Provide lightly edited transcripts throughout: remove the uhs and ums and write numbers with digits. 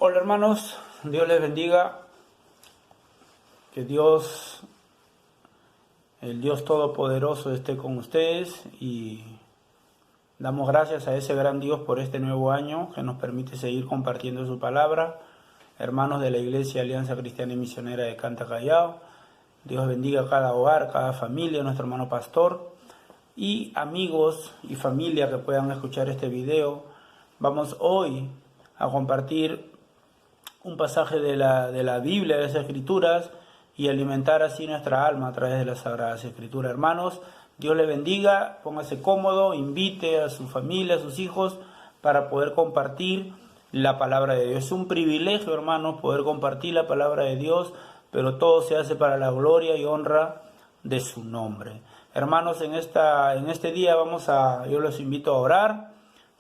Hola hermanos, Dios les bendiga, que Dios, el Dios Todopoderoso esté con ustedes y damos gracias a ese gran Dios por este nuevo año que nos permite seguir compartiendo su palabra. Hermanos de la Iglesia Alianza Cristiana y Misionera de Canta Callao, Dios bendiga cada hogar, cada familia, nuestro hermano pastor y amigos y familia que puedan escuchar este video. Vamos hoy a compartir un pasaje de la Biblia, de las Escrituras, y alimentar así nuestra alma a través de las Sagradas Escrituras. Hermanos, Dios le bendiga, póngase cómodo, invite a su familia, a sus hijos, para poder compartir la palabra de Dios. Es un privilegio, hermanos, poder compartir la palabra de Dios, pero todo se hace para la gloria y honra de su nombre. Hermanos, en este día yo los invito a orar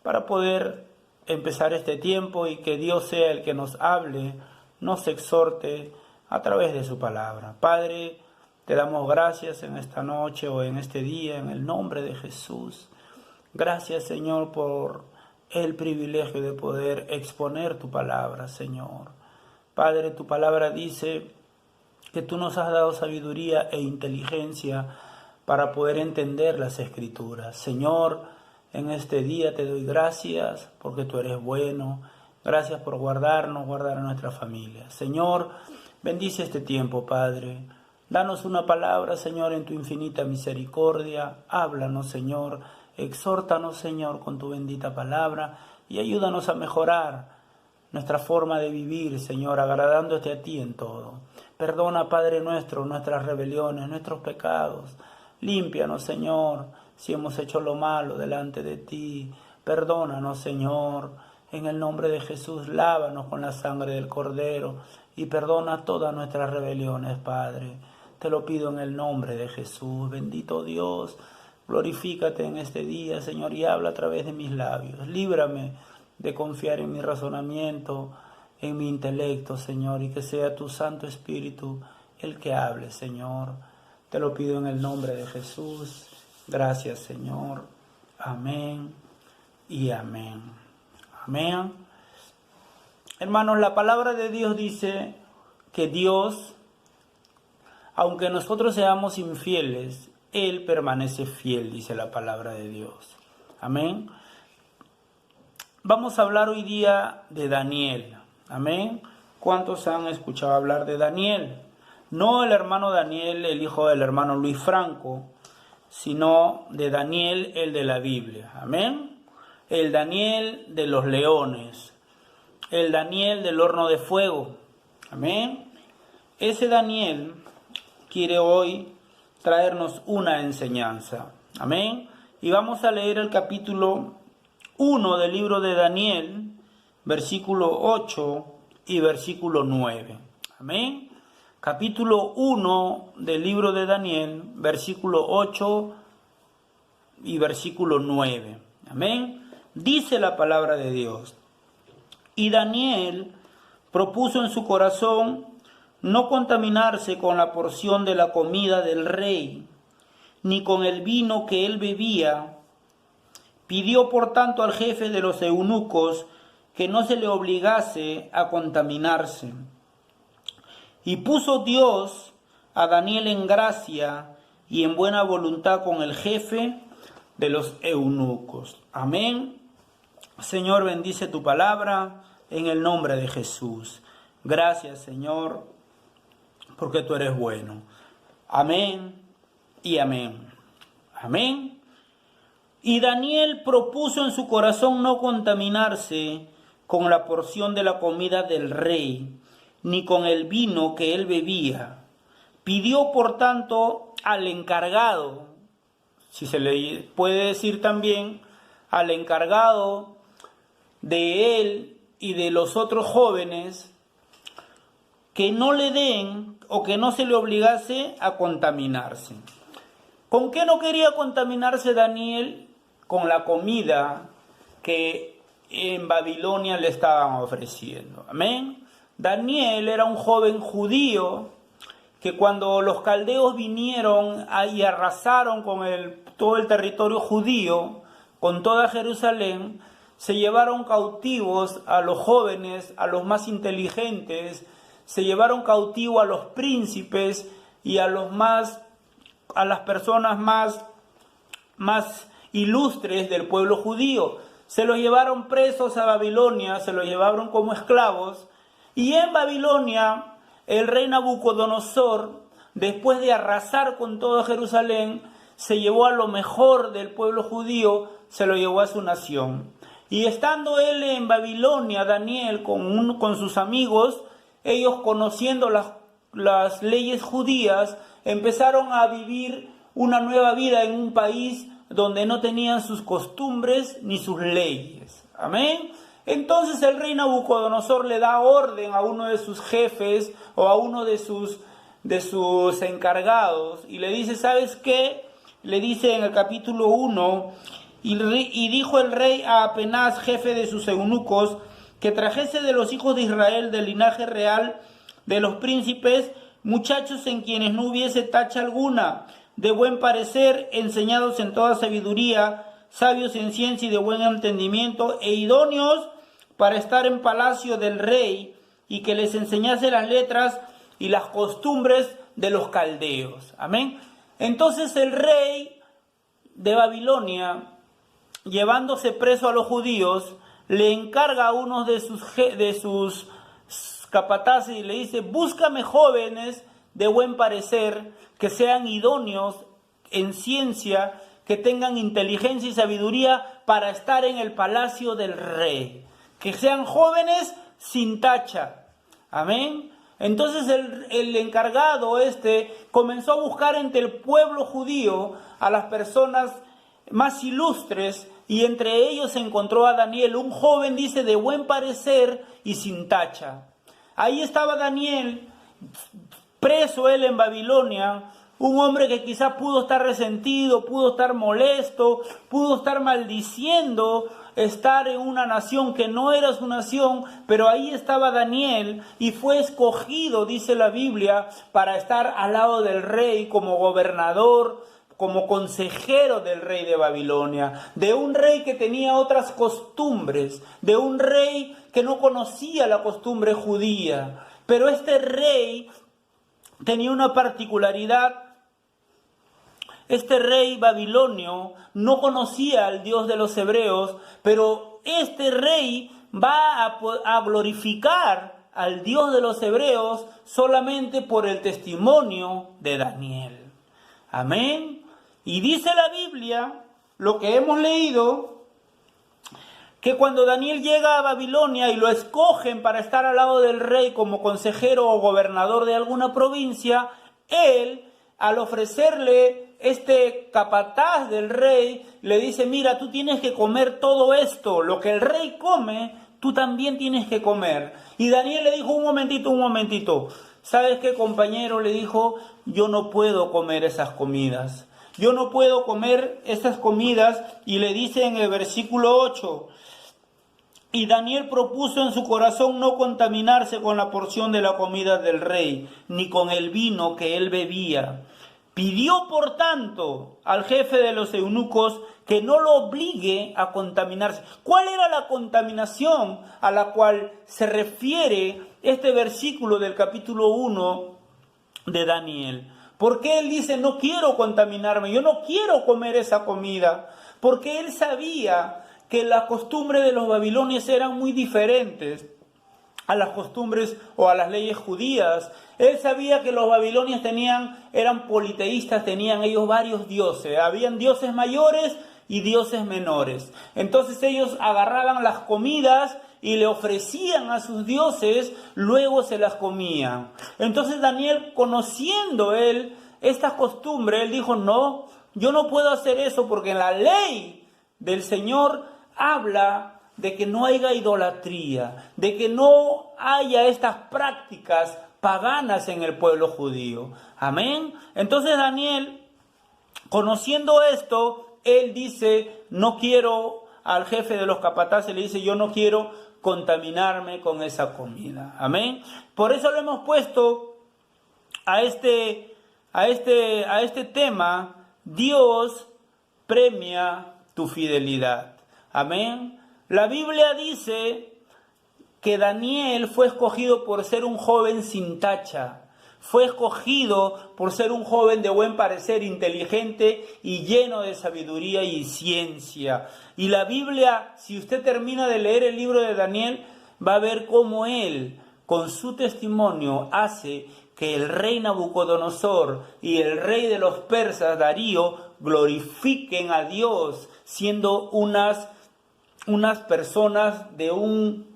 para poder empezar este tiempo y que Dios sea el que nos hable, nos exhorte a través de su palabra. Padre, te damos gracias en esta noche o en este día, en el nombre de Jesús. Gracias, Señor, por el privilegio de poder exponer tu palabra, Señor. Padre, tu palabra dice que tú nos has dado sabiduría e inteligencia para poder entender las Escrituras. Señor, en este día te doy gracias porque tú eres bueno. Gracias por guardar a nuestra familia. Señor, bendice este tiempo, Padre. Danos una palabra, Señor, en tu infinita misericordia. Háblanos, Señor. Exhórtanos, Señor, con tu bendita palabra y ayúdanos a mejorar nuestra forma de vivir, Señor, agradándote a ti en todo. Perdona, Padre nuestro, nuestras rebeliones, nuestros pecados. Límpianos, Señor, si hemos hecho lo malo delante de ti. Perdónanos, Señor, en el nombre de Jesús. Lávanos con la sangre del Cordero y perdona todas nuestras rebeliones, Padre. Te lo pido en el nombre de Jesús. Bendito Dios, glorifícate en este día, Señor, y habla a través de mis labios. Líbrame de confiar en mi razonamiento, en mi intelecto, Señor, y que sea tu Santo Espíritu el que hable, Señor. Te lo pido en el nombre de Jesús. Gracias, Señor. Amén y amén. Amén. Hermanos, la palabra de Dios dice que Dios, aunque nosotros seamos infieles, Él permanece fiel, dice la palabra de Dios. Amén. Vamos a hablar hoy día de Daniel. Amén. ¿Cuántos han escuchado hablar de Daniel? No el hermano Daniel, el hijo del hermano Luis Franco, sino de Daniel, el de la Biblia. Amén. El Daniel de los leones. El Daniel del horno de fuego. Amén. Ese Daniel quiere hoy traernos una enseñanza. Amén. Y vamos a leer el capítulo 1 del libro de Daniel, versículo 8 y versículo 9. Amén. Capítulo 1 del libro de Daniel, versículo 8 y versículo 9. Amén. Dice la palabra de Dios: y Daniel propuso en su corazón no contaminarse con la porción de la comida del rey, ni con el vino que él bebía. Pidió por tanto al jefe de los eunucos que no se le obligase a contaminarse. Y puso Dios a Daniel en gracia y en buena voluntad con el jefe de los eunucos. Amén. Señor, bendice tu palabra en el nombre de Jesús. Gracias, Señor, porque tú eres bueno. Amén y amén. Amén. Y Daniel propuso en su corazón no contaminarse con la porción de la comida del rey, ni con el vino que él bebía. Pidió, por tanto, al encargado, si se le puede decir también, al encargado de él y de los otros jóvenes, que no le den o que no se le obligase a contaminarse. ¿Con qué no quería contaminarse Daniel? Con la comida que en Babilonia le estaban ofreciendo. Amén. Daniel era un joven judío que cuando los caldeos vinieron y arrasaron con todo el territorio judío, con toda Jerusalén, se llevaron cautivos a los jóvenes, a los más inteligentes, se llevaron cautivo a los príncipes y a las personas más ilustres del pueblo judío. Se los llevaron presos a Babilonia, se los llevaron como esclavos, y en Babilonia el rey Nabucodonosor, después de arrasar con todo Jerusalén, se llevó a lo mejor del pueblo judío, se lo llevó a su nación. Y estando él en Babilonia, Daniel, con sus amigos, ellos conociendo las leyes judías, empezaron a vivir una nueva vida en un país donde no tenían sus costumbres ni sus leyes. Amén. Entonces el rey Nabucodonosor le da orden a uno de sus jefes o a uno de sus encargados y le dice, ¿sabes qué? Le dice en el capítulo 1, y dijo el rey a Apenaz, jefe de sus eunucos, que trajese de los hijos de Israel del linaje real de los príncipes, muchachos en quienes no hubiese tacha alguna, de buen parecer, enseñados en toda sabiduría, sabios en ciencia y de buen entendimiento, e idóneos para estar en palacio del rey, y que les enseñase las letras y las costumbres de los caldeos. Amén. Entonces el rey de Babilonia, llevándose preso a los judíos, le encarga a uno de sus capataces y le dice, búscame jóvenes de buen parecer, que sean idóneos en ciencia, que tengan inteligencia y sabiduría para estar en el palacio del rey, que sean jóvenes sin tacha. Amén. Entonces el encargado comenzó a buscar entre el pueblo judío a las personas más ilustres, y entre ellos encontró a Daniel, un joven, dice, de buen parecer y sin tacha. Ahí estaba Daniel, preso él en Babilonia, un hombre que quizás pudo estar resentido, pudo estar molesto, pudo estar maldiciendo estar en una nación que no era su nación, pero ahí estaba Daniel y fue escogido, dice la Biblia, para estar al lado del rey como gobernador, como consejero del rey de Babilonia, de un rey que tenía otras costumbres, de un rey que no conocía la costumbre judía. Pero este rey tenía una particularidad. Este rey babilonio no conocía al Dios de los hebreos, pero este rey va a glorificar al Dios de los hebreos solamente por el testimonio de Daniel. Amén. Y dice la Biblia, lo que hemos leído, que cuando Daniel llega a Babilonia y lo escogen para estar al lado del rey como consejero o gobernador de alguna provincia, él, al ofrecerle este capataz del rey, le dice, mira, tú tienes que comer todo esto, lo que el rey come, tú también tienes que comer. Y Daniel le dijo, un momentito, ¿sabes qué, compañero? Le dijo, yo no puedo comer esas comidas. Yo no puedo comer esas comidas. Y le dice en el versículo 8, y Daniel propuso en su corazón no contaminarse con la porción de la comida del rey, ni con el vino que él bebía. Pidió, por tanto, al jefe de los eunucos que no lo obligue a contaminarse. ¿Cuál era la contaminación a la cual se refiere este versículo del capítulo 1 de Daniel? Porque él dice, no quiero contaminarme, yo no quiero comer esa comida, porque él sabía que las costumbres de los babilonios eran muy diferentes a las costumbres o a las leyes judías. Él sabía que los babilonios eran politeístas, tenían ellos varios dioses, habían dioses mayores y dioses menores. Entonces ellos agarraban las comidas y le ofrecían a sus dioses, luego se las comían. Entonces Daniel, conociendo él estas costumbres, él dijo, no, yo no puedo hacer eso porque en la ley del Señor habla de que no haya idolatría, de que no haya estas prácticas paganas en el pueblo judío. Amén. Entonces Daniel, conociendo esto, él dice, no quiero, al jefe de los capataces le dice, yo no quiero contaminarme con esa comida. Amén. Por eso le hemos puesto a este tema, Dios premia tu fidelidad. Amén. La Biblia dice que Daniel fue escogido por ser un joven sin tacha. Fue escogido por ser un joven de buen parecer, inteligente y lleno de sabiduría y ciencia. Y la Biblia, si usted termina de leer el libro de Daniel, va a ver cómo él, con su testimonio, hace que el rey Nabucodonosor y el rey de los persas, Darío, glorifiquen a Dios, siendo unas personas de un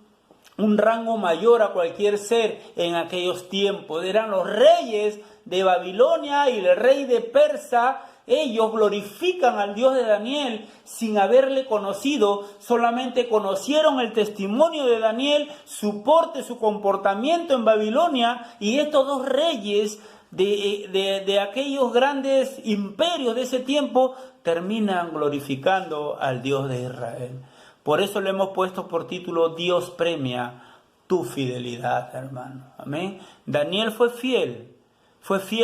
rango mayor a cualquier ser en aquellos tiempos. Eran los reyes de Babilonia y el rey de Persa. Ellos glorifican al Dios de Daniel sin haberle conocido, solamente conocieron el testimonio de Daniel, su porte, su comportamiento en Babilonia, y estos dos reyes de aquellos grandes imperios de ese tiempo terminan glorificando al Dios de Israel. Por eso le hemos puesto por título: Dios premia tu fidelidad, hermano. Amén. Daniel fue fiel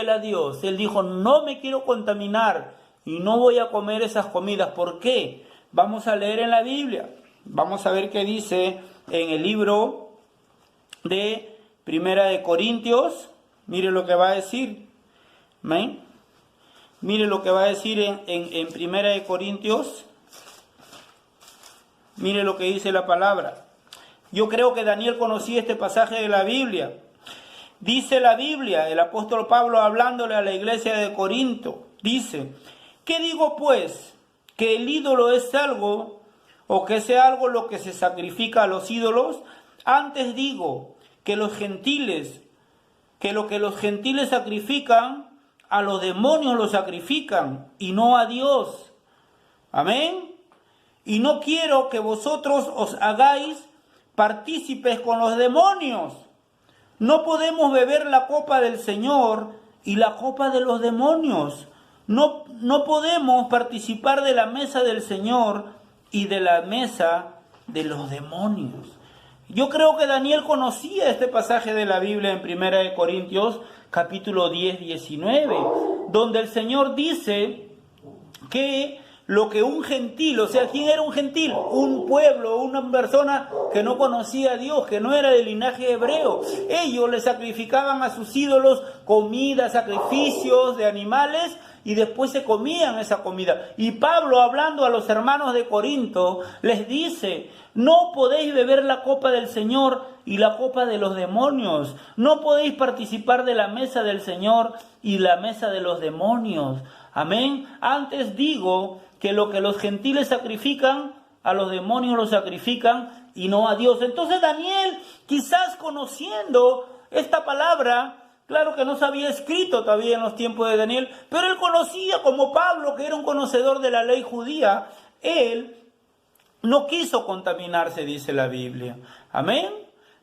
a Dios. Él dijo: no me quiero contaminar y no voy a comer esas comidas. ¿Por qué? Vamos a leer en la Biblia. Vamos a ver qué dice en el libro de Primera de Corintios. Mire lo que va a decir. Amén. Mire lo que va a decir en Primera de Corintios. Mire lo que dice la palabra. Yo creo que Daniel conocía este pasaje de la Biblia. Dice la Biblia, el apóstol Pablo hablándole a la iglesia de Corinto, dice: ¿qué digo pues? ¿Que el ídolo es algo, o que sea algo lo que se sacrifica a los ídolos? Antes digo que lo que los gentiles sacrifican, a los demonios lo sacrifican, y no a Dios. Amén. Y no quiero que vosotros os hagáis partícipes con los demonios. No podemos beber la copa del Señor y la copa de los demonios. No podemos participar de la mesa del Señor y de la mesa de los demonios. Yo creo que Daniel conocía este pasaje de la Biblia en 1 Corintios capítulo 10, 19, donde el Señor dice que lo que un gentil, o sea, ¿quién era un gentil? Un pueblo, una persona que no conocía a Dios, que no era del linaje hebreo. Ellos le sacrificaban a sus ídolos comida, sacrificios de animales, y después se comían esa comida. Y Pablo, hablando a los hermanos de Corinto, les dice: no podéis beber la copa del Señor y la copa de los demonios. No podéis participar de la mesa del Señor y la mesa de los demonios. Amén. Antes digo que lo que los gentiles sacrifican, a los demonios los sacrifican y no a Dios. Entonces Daniel, quizás conociendo esta palabra, claro que no se había escrito todavía en los tiempos de Daniel, pero él conocía, como Pablo, que era un conocedor de la ley judía. Él no quiso contaminarse, dice la Biblia. Amén.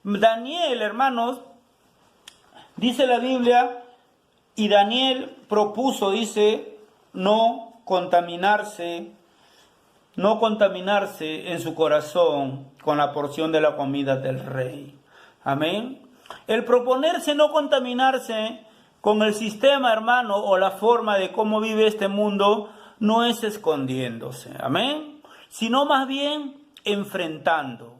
Daniel, hermanos, dice la Biblia, y Daniel propuso, dice, no contaminarse en su corazón con la porción de la comida del rey. Amén. El proponerse no contaminarse con el sistema, hermano, o la forma de cómo vive este mundo, no es escondiéndose. Amén. Sino más bien enfrentando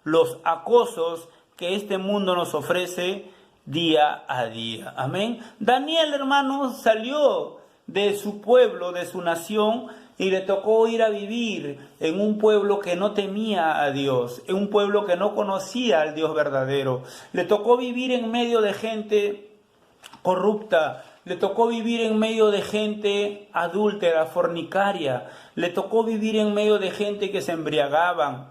los acosos que este mundo nos ofrece día a día. Amén. Daniel, hermano, salió de su pueblo, de su nación, y le tocó ir a vivir en un pueblo que no temía a Dios, en un pueblo que no conocía al Dios verdadero. Le tocó vivir en medio de gente corrupta, le tocó vivir en medio de gente adúltera, fornicaria, le tocó vivir en medio de gente que se embriagaban,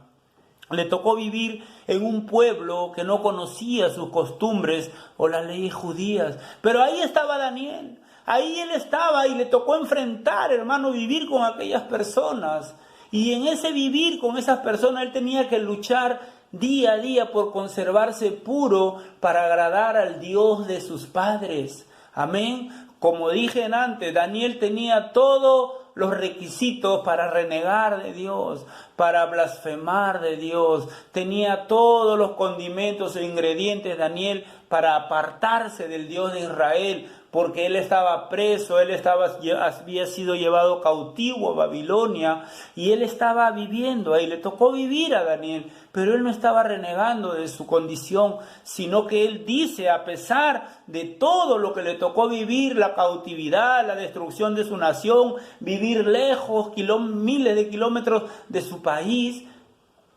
le tocó vivir en un pueblo que no conocía sus costumbres o las leyes judías. Pero ahí estaba Daniel. Ahí él estaba y le tocó enfrentar, hermano, vivir con aquellas personas. Y en ese vivir con esas personas él tenía que luchar día a día por conservarse puro para agradar al Dios de sus padres. Amén. Como dije antes, Daniel tenía todos los requisitos para renegar de Dios, para blasfemar de Dios. Tenía todos los condimentos e ingredientes, Daniel, para apartarse del Dios de Israel. porque él estaba preso, había sido llevado cautivo a Babilonia y él estaba viviendo ahí, le tocó vivir a Daniel, pero él no estaba renegando de su condición, sino que él dice, a pesar de todo lo que le tocó vivir, la cautividad, la destrucción de su nación, vivir lejos, miles de kilómetros de su país,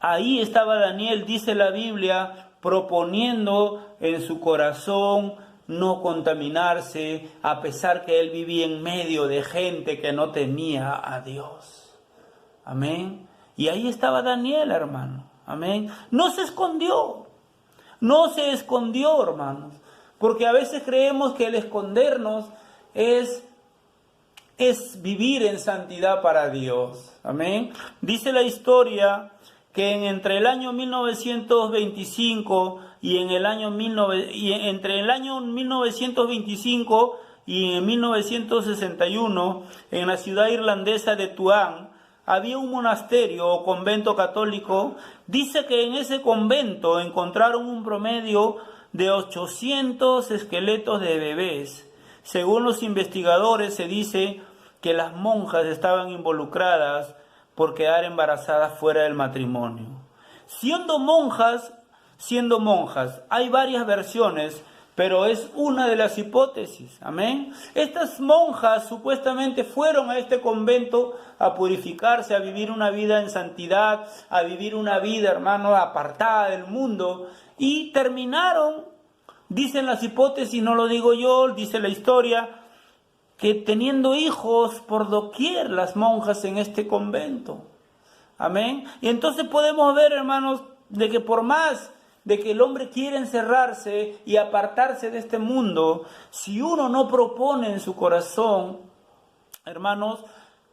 ahí estaba Daniel, dice la Biblia, proponiendo en su corazón no contaminarse, a pesar que él vivía en medio de gente que no temía a Dios. Amén. Y ahí estaba Daniel, hermano. Amén. No se escondió, hermanos, porque a veces creemos que el escondernos es vivir en santidad para Dios. Amén. Dice la historia que entre el año 1925 y entre el año 1925 y en 1961, en la ciudad irlandesa de Tuam, había un monasterio o convento católico. Dice que en ese convento encontraron un promedio de 800 esqueletos de bebés. Según los investigadores, se dice que las monjas estaban involucradas por quedar embarazadas fuera del matrimonio. Siendo monjas, hay varias versiones, pero es una de las hipótesis. Amén. Estas monjas supuestamente fueron a este convento a purificarse, a vivir una vida en santidad, a vivir una vida, hermano, apartada del mundo, y terminaron, dicen las hipótesis, no lo digo yo, dice la historia, que teniendo hijos por doquier las monjas en este convento. Amén. Y entonces podemos ver, hermanos, de que por más de que el hombre quiere encerrarse y apartarse de este mundo, si uno no propone en su corazón, hermanos,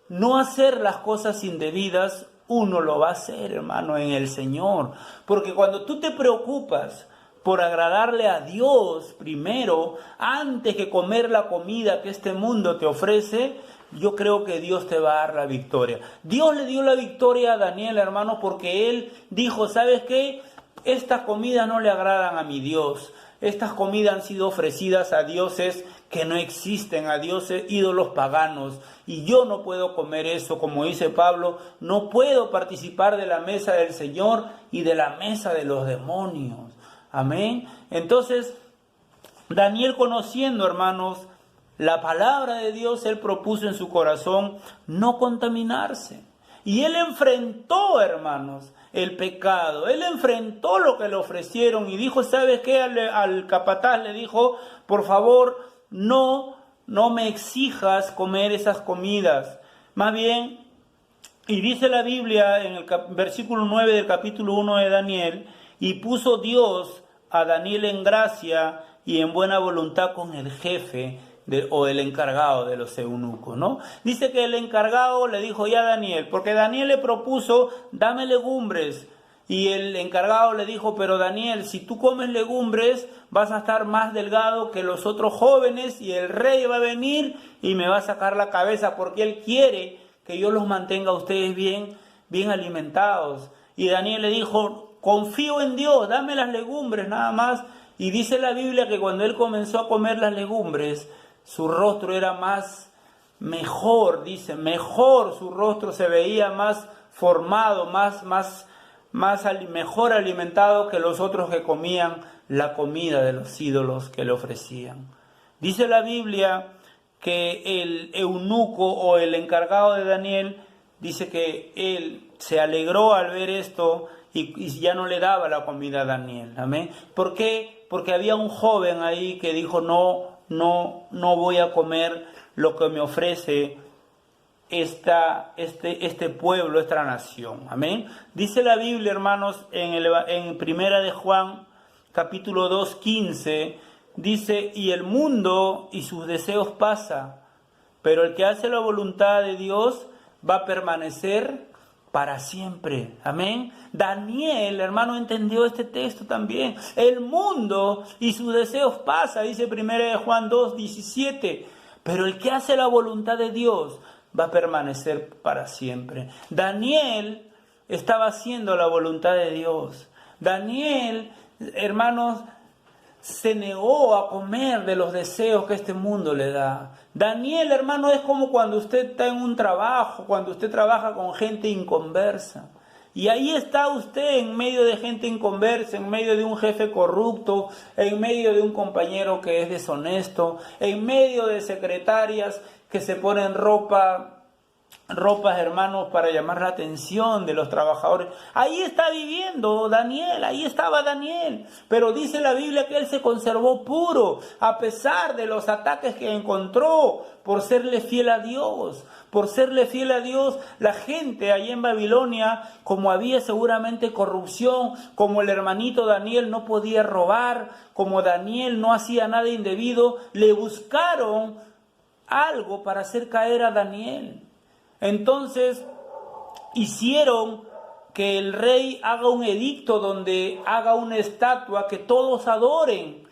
no hacer las cosas indebidas, uno lo va a hacer, hermano, en el Señor. Porque cuando tú te preocupas por agradarle a Dios primero, antes que comer la comida que este mundo te ofrece, yo creo que Dios te va a dar la victoria. Dios le dio la victoria a Daniel, hermano, porque él dijo, ¿sabes qué? Estas comidas no le agradan a mi Dios. Estas comidas han sido ofrecidas a dioses que no existen, a dioses ídolos paganos. Y yo no puedo comer eso, como dice Pablo, no puedo participar de la mesa del Señor y de la mesa de los demonios. Amén. Entonces, Daniel, conociendo, hermanos, la palabra de Dios, él propuso en su corazón no contaminarse. Y él enfrentó, hermanos, el pecado. Él enfrentó lo que le ofrecieron y dijo, ¿sabes qué? Al capataz le dijo, por favor, no me exijas comer esas comidas. Más bien, y dice la Biblia en el versículo 9 del capítulo 1 de Daniel, y puso Dios a Daniel en gracia y en buena voluntad con el jefe o el encargado de los eunucos, ¿no? Dice que el encargado le dijo ya a Daniel, porque Daniel le propuso, dame legumbres. Y el encargado le dijo, pero Daniel, si tú comes legumbres, vas a estar más delgado que los otros jóvenes y el rey va a venir y me va a sacar la cabeza porque él quiere que yo los mantenga a ustedes bien alimentados. Y Daniel le dijo, confío en Dios, dame las legumbres nada más. Y dice la Biblia que cuando él comenzó a comer las legumbres, su rostro era mejor, su rostro se veía más formado, mejor alimentado que los otros que comían la comida de los ídolos que le ofrecían. Dice la Biblia que el eunuco o el encargado de Daniel, dice que él se alegró al ver esto y ya no le daba la comida a Daniel. ¿Amén? ¿Por qué? Porque había un joven ahí que dijo, no voy a comer lo que me ofrece este pueblo, esta nación. Amén. Dice la Biblia, hermanos, en Primera de Juan, capítulo 2, 15, dice, y el mundo y sus deseos pasa, pero el que hace la voluntad de Dios va a permanecer para siempre. Amén. Daniel, hermano, entendió este texto también. El mundo y sus deseos pasa, dice 1 Juan 2, 17. Pero el que hace la voluntad de Dios va a permanecer para siempre. Daniel estaba haciendo la voluntad de Dios. Daniel, hermanos, se negó a comer de los deseos que este mundo le da. Daniel, hermano, es como cuando usted está en un trabajo, cuando usted trabaja con gente inconversa. Y ahí está usted en medio de gente inconversa, en medio de un jefe corrupto, en medio de un compañero que es deshonesto, en medio de secretarias que se ponen ropas, hermanos, para llamar la atención de los trabajadores. Ahí está viviendo Daniel, ahí estaba Daniel. Pero dice la Biblia que él se conservó puro, a pesar de los ataques que encontró por serle fiel a Dios. Por serle fiel a Dios, la gente allí en Babilonia, como había seguramente corrupción, como el hermanito Daniel no podía robar, como Daniel no hacía nada indebido, le buscaron algo para hacer caer a Daniel. Entonces hicieron que el rey haga un edicto donde haga una estatua que todos adoren.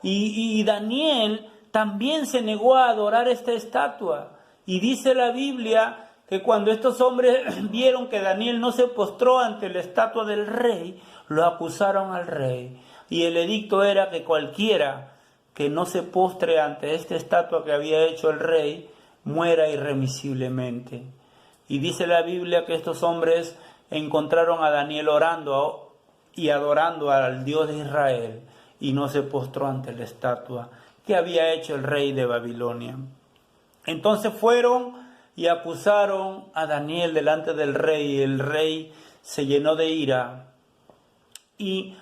Y Daniel también se negó a adorar esta estatua. Y dice la Biblia que cuando estos hombres vieron que Daniel no se postró ante la estatua del rey, lo acusaron al rey. Y el edicto era que cualquiera que no se postre ante esta estatua que había hecho el rey, muera irremisiblemente. Y dice la Biblia que estos hombres encontraron a Daniel orando y adorando al Dios de Israel, y no se postró ante la estatua que había hecho el rey de Babilonia. Entonces fueron y acusaron a Daniel delante del rey, y el rey se llenó de ira y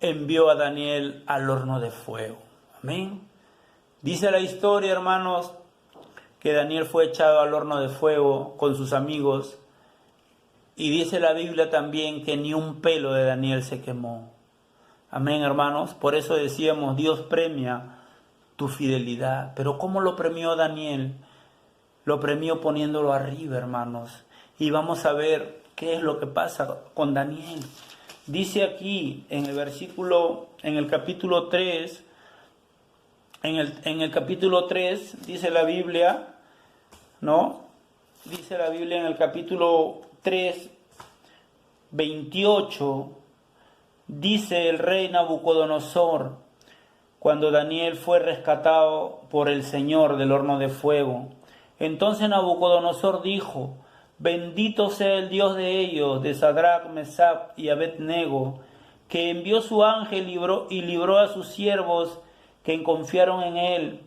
envió a Daniel al horno de fuego. Amén. Dice la historia, hermanos, que Daniel fue echado al horno de fuego con sus amigos, y dice la Biblia también que ni un pelo de Daniel se quemó. Amén, hermanos. Por eso decíamos, Dios premia tu fidelidad. Pero ¿cómo lo premió Daniel? Lo premió poniéndolo arriba, hermanos. Y vamos a ver qué es lo que pasa con Daniel. Dice aquí en el capítulo 3, en el capítulo 3 dice la Biblia, ¿no? Dice la Biblia en el capítulo 3, 28, dice el rey Nabucodonosor, cuando Daniel fue rescatado por el Señor del horno de fuego. Entonces Nabucodonosor dijo: bendito sea el Dios de ellos, de Sadrach, Mesach y Abed-nego, que envió su ángel y libró a sus siervos que confiaron en él,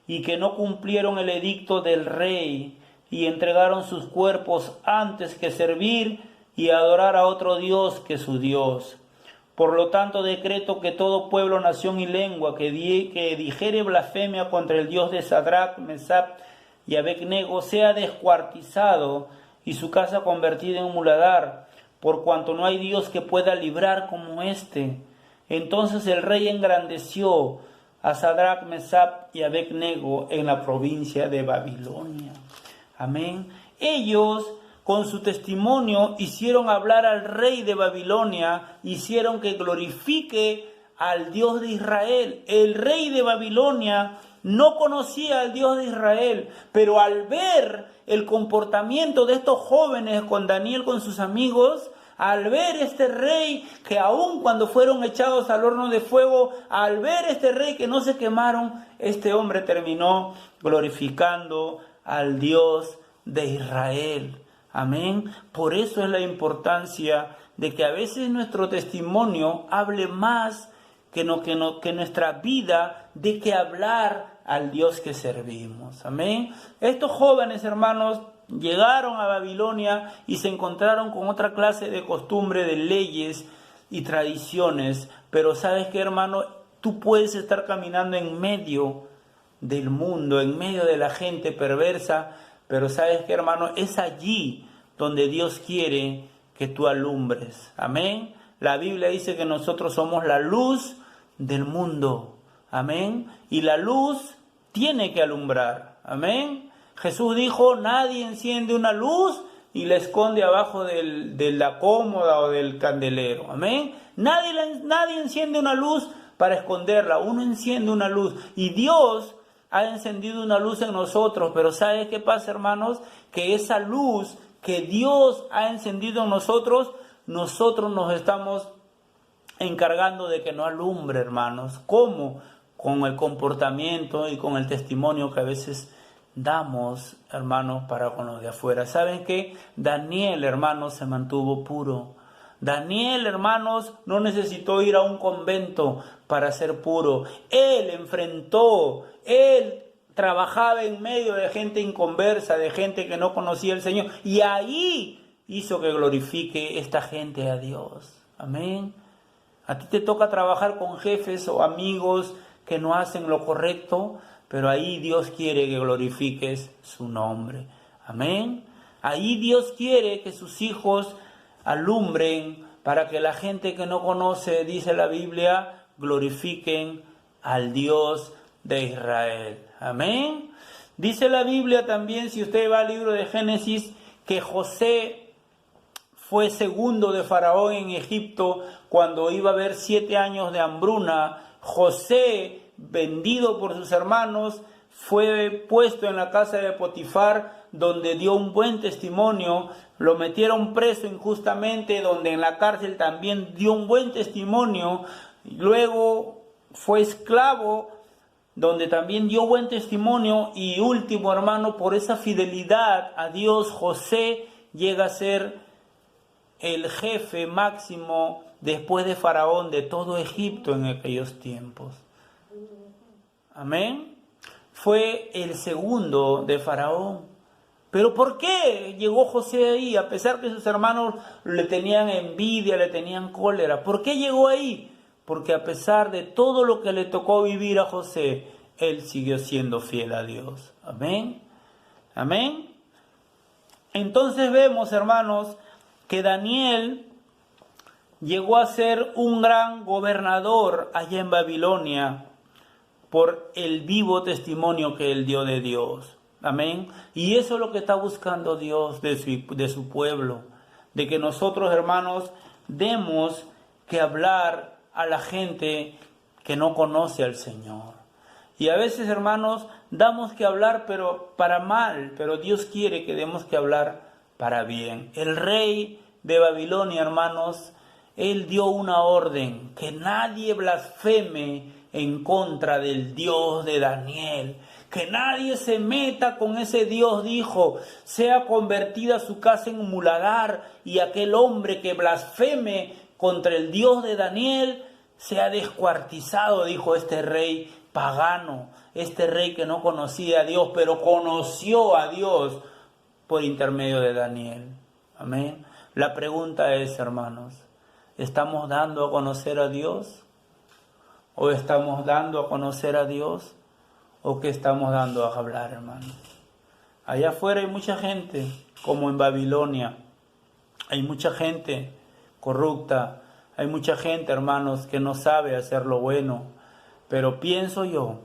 y que no cumplieron el edicto del rey, y entregaron sus cuerpos antes que servir y adorar a otro Dios que su Dios. Por lo tanto, decreto que todo pueblo, nación y lengua que dijere blasfemia contra el Dios de Sadrach, Mesach y Abed-nego sea descuartizado y su casa convertida en un muladar, por cuanto no hay Dios que pueda librar como éste. Entonces el rey engrandeció a Sadrach, Mesach y Abed-nego en la provincia de Babilonia. Amén. Ellos, con su testimonio, hicieron hablar al rey de Babilonia, hicieron que glorifique al Dios de Israel. El rey de Babilonia no conocía al Dios de Israel, pero al ver el comportamiento de estos jóvenes con Daniel, con sus amigos, al ver este rey que aun cuando fueron echados al horno de fuego, al ver este rey que no se quemaron, este hombre terminó glorificando al Dios de Israel. Amén. Por eso es la importancia de que a veces nuestro testimonio hable más que nuestra vida, de que hablar al Dios que servimos. Amén. Estos jóvenes, hermanos, llegaron a Babilonia y se encontraron con otra clase de costumbre, de leyes y tradiciones. Pero ¿sabes qué, hermano? Tú puedes estar caminando en medio del mundo, en medio de la gente perversa, pero ¿sabes qué, hermano? Es allí donde Dios quiere que tú alumbres. Amén. La Biblia dice que nosotros somos la luz del mundo. Amén. Y la luz tiene que alumbrar. Amén. Jesús dijo: nadie enciende una luz y la esconde abajo de la cómoda o del candelero. Amén. Nadie enciende una luz para esconderla. Uno enciende una luz. Y Dios ha encendido una luz en nosotros. Pero ¿sabes qué pasa, hermanos? Que esa luz que Dios ha encendido en nosotros nos estamos encargando de que no alumbre, hermanos. ¿Cómo? Con el comportamiento y con el testimonio que a veces damos, hermanos, para con los de afuera. ¿Saben qué? Daniel, hermanos, se mantuvo puro. Daniel, hermanos, no necesitó ir a un convento para ser puro. Él trabajaba en medio de gente inconversa, de gente que no conocía al Señor. Y ahí hizo que glorifique esta gente a Dios. Amén. A ti te toca trabajar con jefes o amigos que no hacen lo correcto, pero ahí Dios quiere que glorifiques su nombre. Amén. Ahí Dios quiere que sus hijos alumbren para que la gente que no conoce, dice la Biblia, glorifiquen al Dios de Israel. Amén. Dice la Biblia también, si usted va al libro de Génesis, que José fue segundo de Faraón en Egipto cuando iba a haber 7 años de hambruna. José, vendido por sus hermanos, fue puesto en la casa de Potifar, donde dio un buen testimonio. Lo metieron preso injustamente, donde en la cárcel también dio un buen testimonio. Luego fue esclavo, donde también dio buen testimonio. Y último, hermano, por esa fidelidad a Dios, José llega a ser el jefe máximo después de Faraón de todo Egipto en aquellos tiempos. Amén. Fue el segundo de Faraón. ¿Pero por qué llegó José ahí? A pesar que sus hermanos le tenían envidia, le tenían cólera. ¿Por qué llegó ahí? Porque a pesar de todo lo que le tocó vivir a José, él siguió siendo fiel a Dios. Amén. Amén. Entonces vemos, hermanos, que Daniel llegó a ser un gran gobernador allá en Babilonia por el vivo testimonio que él dio de Dios. Amén. Y eso es lo que está buscando Dios de su pueblo. De que nosotros, hermanos, demos que hablar a la gente que no conoce al Señor. Y a veces, hermanos, damos que hablar pero para mal. Pero Dios quiere que demos que hablar para bien. El rey de Babilonia, hermanos, él dio una orden. Que nadie blasfeme en contra del Dios de Daniel. Que nadie se meta con ese Dios, dijo. Sea convertida su casa en un muladar, y aquel hombre que blasfeme contra el Dios de Daniel sea descuartizado, dijo este rey pagano, este rey que no conocía a Dios, pero conoció a Dios por intermedio de Daniel. Amén. La pregunta es, hermanos, ¿estamos dando a conocer a Dios? ¿O estamos dando a conocer a Dios? ¿O qué estamos dando a hablar, hermanos? Allá afuera hay mucha gente, como en Babilonia. Hay mucha gente corrupta. Hay mucha gente, hermanos, que no sabe hacer lo bueno. Pero pienso yo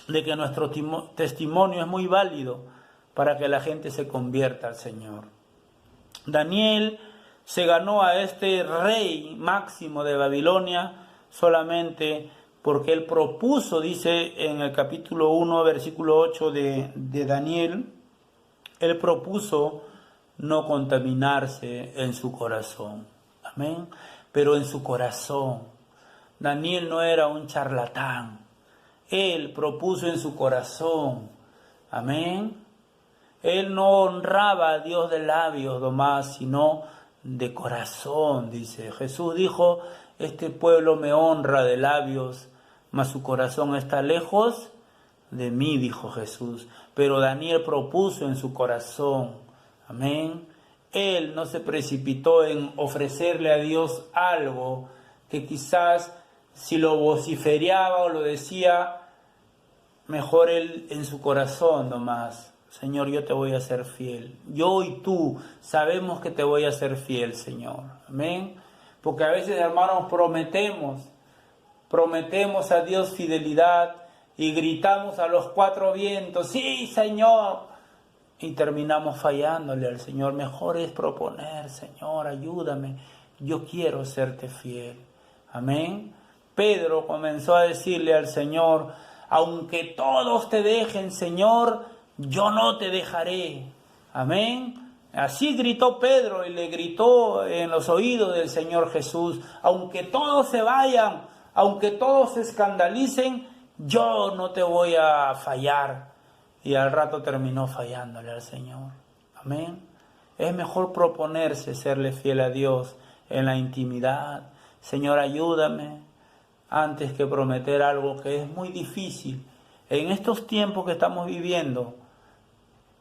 de que nuestro testimonio es muy válido para que la gente se convierta al Señor. Daniel se ganó a este rey máximo de Babilonia solamente porque él propuso, dice en el capítulo 1, versículo 8 de Daniel, él propuso no contaminarse en su corazón. Amén. Pero en su corazón. Daniel no era un charlatán. Él propuso en su corazón. Amén. Él no honraba a Dios de labios nomás, sino de corazón, dice. Jesús dijo, este pueblo me honra de labios, mas su corazón está lejos de mí, dijo Jesús. Pero Daniel propuso en su corazón. Amén. Él no se precipitó en ofrecerle a Dios algo que quizás si lo vociferaba o lo decía, mejor él en su corazón nomás. Señor, yo te voy a ser fiel. Yo y tú sabemos que te voy a ser fiel, Señor. Amén. Porque a veces, hermanos, prometemos a Dios fidelidad y gritamos a los 4 vientos, sí, Señor. Y terminamos fallándole al Señor. Mejor es proponer, Señor, ayúdame. Yo quiero serte fiel. Amén. Pedro comenzó a decirle al Señor, aunque todos te dejen, Señor, yo no te dejaré. Amén. Así gritó Pedro y le gritó en los oídos del Señor Jesús: aunque todos se vayan, aunque todos se escandalicen, yo no te voy a fallar. Y al rato terminó fallándole al Señor. Amén. Es mejor proponerse serle fiel a Dios en la intimidad. Señor, ayúdame, antes que prometer algo que es muy difícil. En estos tiempos que estamos viviendo,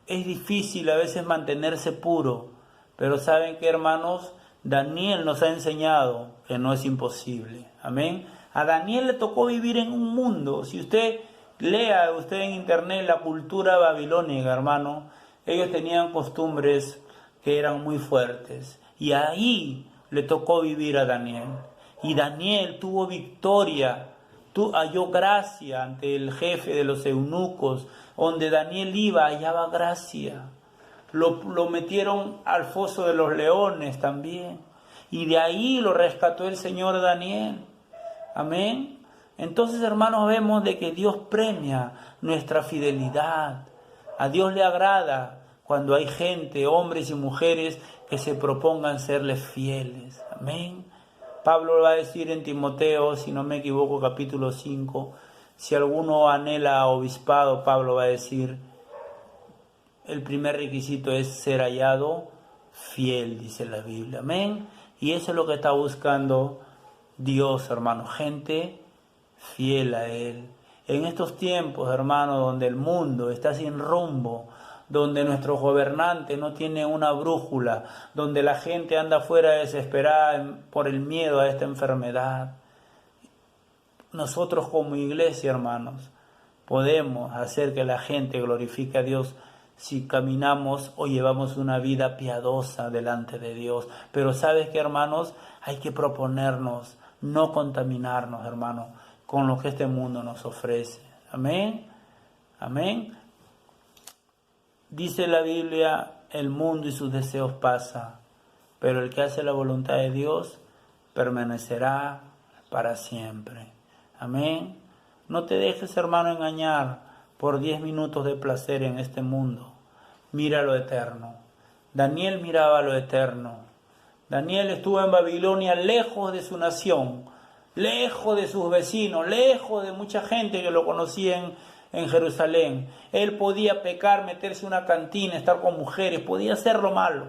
es difícil a veces mantenerse puro, pero ¿saben qué, hermanos? Daniel nos ha enseñado que no es imposible. Amén. A Daniel le tocó vivir en un mundo. Si usted lea en internet la cultura babilónica, hermano, ellos tenían costumbres que eran muy fuertes. Y ahí le tocó vivir a Daniel. Y Daniel tuvo victoria, halló gracia ante el jefe de los eunucos. Donde Daniel iba, hallaba gracia. Lo metieron al foso de los leones también. Y de ahí lo rescató el Señor Daniel. Amén. Entonces, hermanos, vemos de que Dios premia nuestra fidelidad. A Dios le agrada cuando hay gente, hombres y mujeres, que se propongan serles fieles. Amén. Pablo va a decir en Timoteo, si no me equivoco, capítulo 5, si alguno anhela obispado, Pablo va a decir, el primer requisito es ser hallado fiel, dice la Biblia. Amén. Y eso es lo que está buscando Dios, hermano, gente fiel a Él. En estos tiempos, hermano, donde el mundo está sin rumbo, donde nuestro gobernante no tiene una brújula, donde la gente anda fuera desesperada por el miedo a esta enfermedad, nosotros como iglesia, hermanos, podemos hacer que la gente glorifique a Dios si caminamos o llevamos una vida piadosa delante de Dios. Pero ¿sabes qué, hermanos? Hay que proponernos no contaminarnos, hermanos, con lo que este mundo nos ofrece. Amén. Amén. Dice la Biblia, el mundo y sus deseos pasan, pero el que hace la voluntad de Dios permanecerá para siempre. Amén. No te dejes, hermano, engañar por 10 minutos de placer en este mundo. Mira lo eterno. Daniel miraba lo eterno. Daniel estuvo en Babilonia lejos de su nación, lejos de sus vecinos, lejos de mucha gente que lo conocía en Jerusalén. Él podía pecar, meterse en una cantina, estar con mujeres, podía hacer lo malo.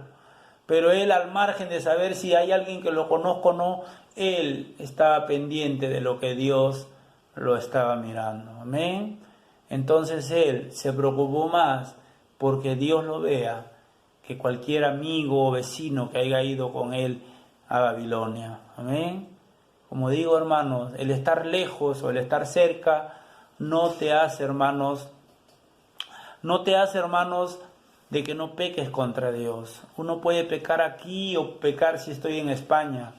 Pero él, al margen de saber si hay alguien que lo conozca o no, él estaba pendiente de lo que Dios lo estaba mirando. Amén. Entonces él se preocupó más porque Dios lo vea que cualquier amigo o vecino que haya ido con él a Babilonia. Amén. Como digo, hermanos, el estar lejos o el estar cerca no te hace, hermanos, de que no peques contra Dios. Uno puede pecar aquí o pecar si estoy en España,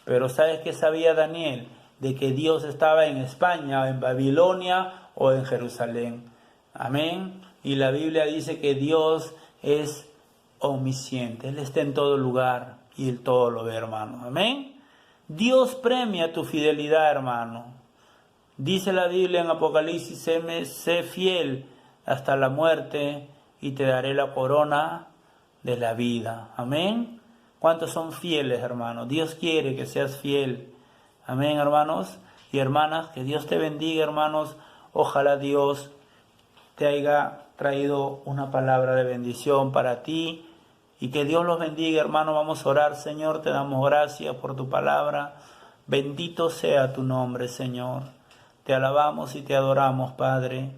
pero ¿sabes qué sabía Daniel? De que Dios estaba en España, en Babilonia o en Jerusalén. Amén. Y la Biblia dice que Dios es omnisciente. Él está en todo lugar y Él todo lo ve, hermano. Amén. Dios premia tu fidelidad, hermano. Dice la Biblia en Apocalipsis, sé fiel hasta la muerte y te daré la corona de la vida. Amén. ¿Cuántos son fieles, hermanos? Dios quiere que seas fiel. Amén, hermanos y hermanas. Que Dios te bendiga, hermanos. Ojalá Dios te haya traído una palabra de bendición para ti. Y que Dios los bendiga, hermanos. Vamos a orar. Señor, te damos gracias por tu palabra. Bendito sea tu nombre, Señor. Te alabamos y te adoramos, Padre.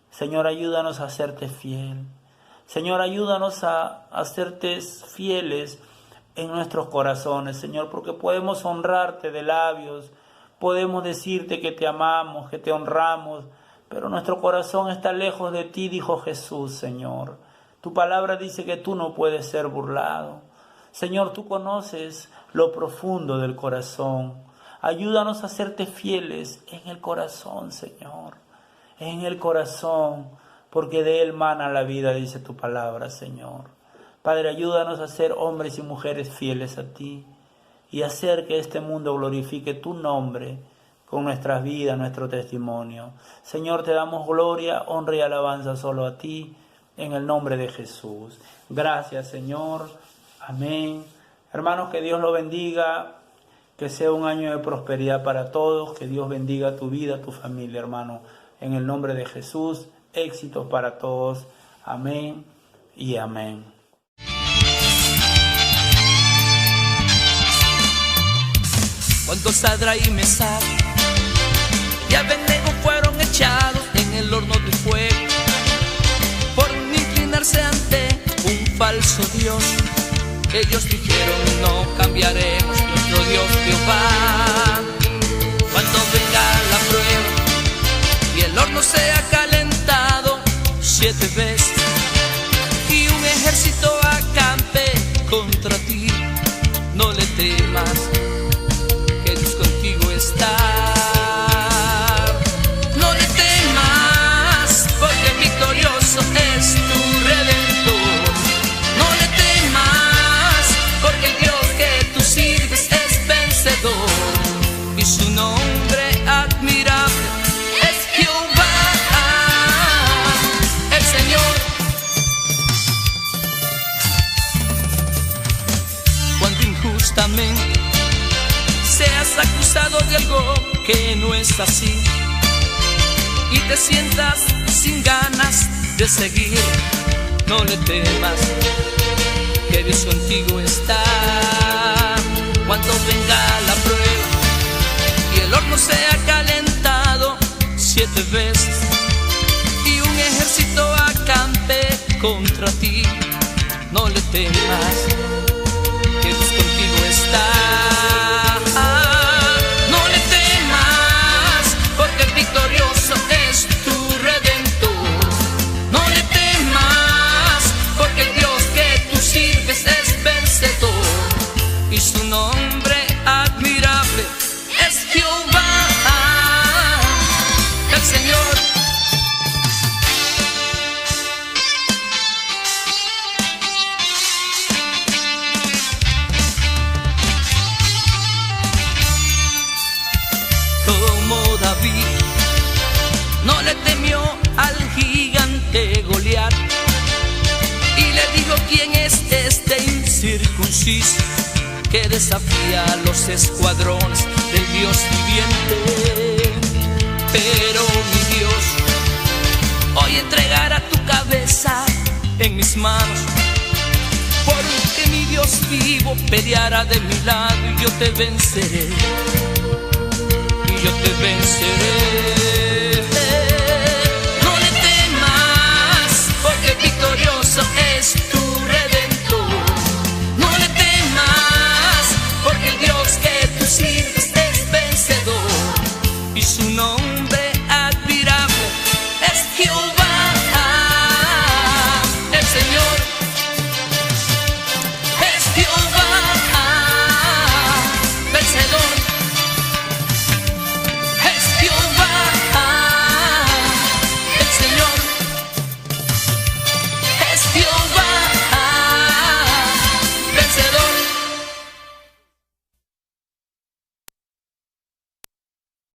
Señor, ayúdanos a hacerte fiel. Señor, ayúdanos a hacerte fieles en nuestros corazones, Señor, porque podemos honrarte de labios, podemos decirte que te amamos, que te honramos, pero nuestro corazón está lejos de ti, dijo Jesús, Señor. Tu palabra dice que tú no puedes ser burlado. Señor, tú conoces lo profundo del corazón. Ayúdanos a hacerte fieles en el corazón, Señor, en el corazón, porque de él mana la vida, dice tu palabra, Señor. Padre, ayúdanos a ser hombres y mujeres fieles a ti y hacer que este mundo glorifique tu nombre con nuestras vidas, nuestro testimonio. Señor, te damos gloria, honra y alabanza solo a ti. en el nombre de Jesús. Gracias, Señor. Amén. Hermanos, que Dios lo bendiga, que sea un año de prosperidad para todos, que Dios bendiga tu vida, tu familia, hermano. En el nombre de Jesús, éxitos para todos. Amén y amén. Cuando Sadrach y Mesach y Abednego fueron echados en el horno de fuego por inclinarse ante un falso Dios, ellos dijeron: no cambiaremos nuestro Dios Jehová. Cuando venga la prueba y el horno sea calentado 7 veces y un ejército acampe contra ti, no le temas, que Dios contigo está. No le temas, porque victorioso es tu Redentor. No le temas, porque el Dios que tú sirves es vencedor, y su nombre admirable es Jehová, el Señor. Cuando injustamente seas acusado de algo que no es así y te sientas sin ganas de seguir, no le temas, que Dios contigo está. Cuando venga la prueba y el horno sea calentado 7 veces y un ejército acampe contra ti, no le temas, que Dios contigo está. No le temas, porque el victorioso es tu Redentor. No le temas, porque el Dios que tú sirves es vencedor, y su nombre admirable es Jehová, el Señor. Como David no le temió al gigante Goliat y le dijo: ¿quién es este incircunciso que desafía a los escuadrones del Dios viviente? Pero mi Dios hoy entregará tu cabeza en mis manos, porque mi Dios vivo peleará de mi lado y yo te venceré. Yo te venceré.